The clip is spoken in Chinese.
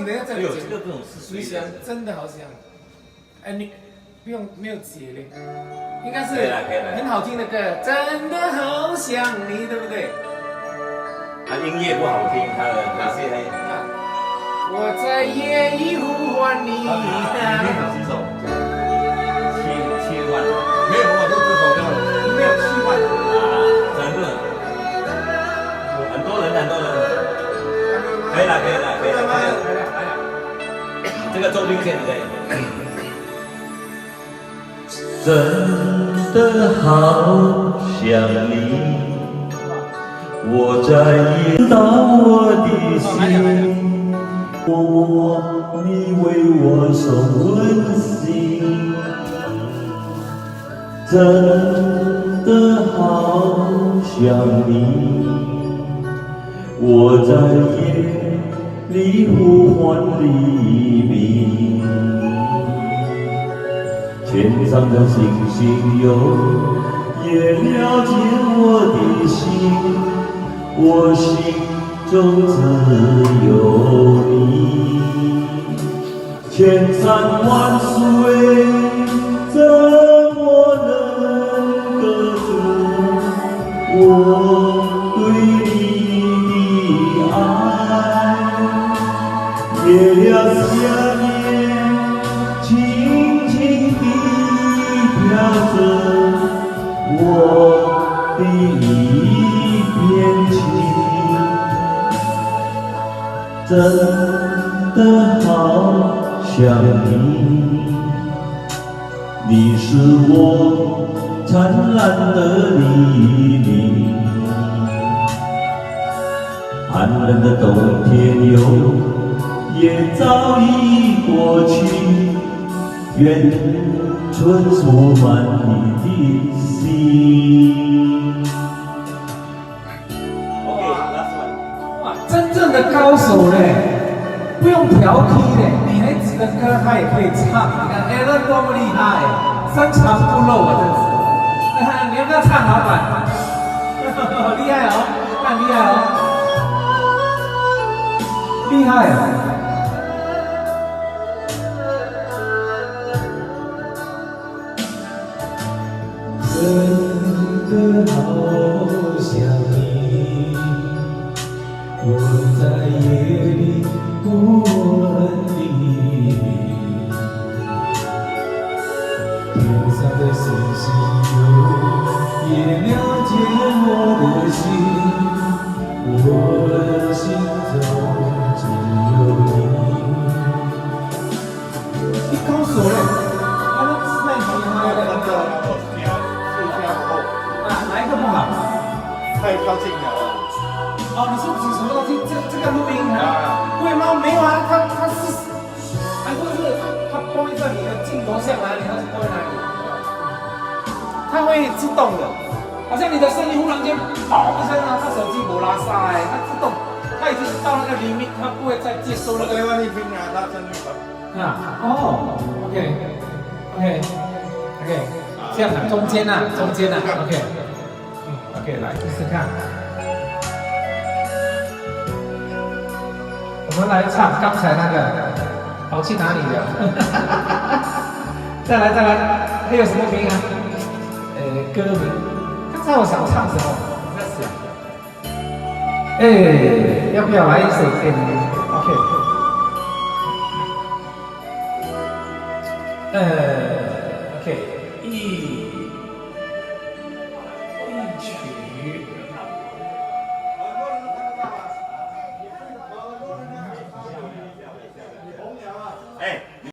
等下再有这个这种是你想真的好想，哎你不用没有节嘞，应该是很好听的歌，真的好想你，对不对？他音乐不好听，他的那些我在夜里呼唤你。里面有几首7万，没有我就这首歌没有7万啊，整个很多人，可以了，这个周冰线可以。真的好想你，我在夜到我的心，你为我送温馨，真的好想你，我在夜里呼唤黎明。天上的星星有也了解我的心，我心中只有你。千山万水怎么能隔住我对你的爱？月亮下面轻轻地飘着我的一片情，真的好想你，你是我灿烂的黎明，寒冷的冬天也早已过去，愿春充满你的心。哇，真正的高手嘞，不用调 key 嘞，女孩子的歌他也可以唱。你看 Alan 多么厉害，深藏不露啊，真是。你要不要唱老板？厉害哦，很厉害哦，厉害哦。真的好想你，我在夜里呼唤你，天上的星星也了解我的心，我的心中只有你。你高手嘞，他那是很厉害的。哪一个不好？太靠近了。哦，你是指什么东西？这个录音啊？会吗？没有啊，它是，还说是它播在你的镜头下哪里，还是播在哪里？它会自动的，好像你的声音忽然间跑一声啊，它手机没拉塞，它自动，它已经到那个里面，它不会再接收那个。没问题，听啊，它声音啊，哦 ，OK，这样的，中间呐，OK。OK， 来试试看。我们来唱刚才那个，跑去哪里了？再来，还有什么名啊？歌名。刚才我想唱什么？我在想。要不要来一首给你 ？OK。哎。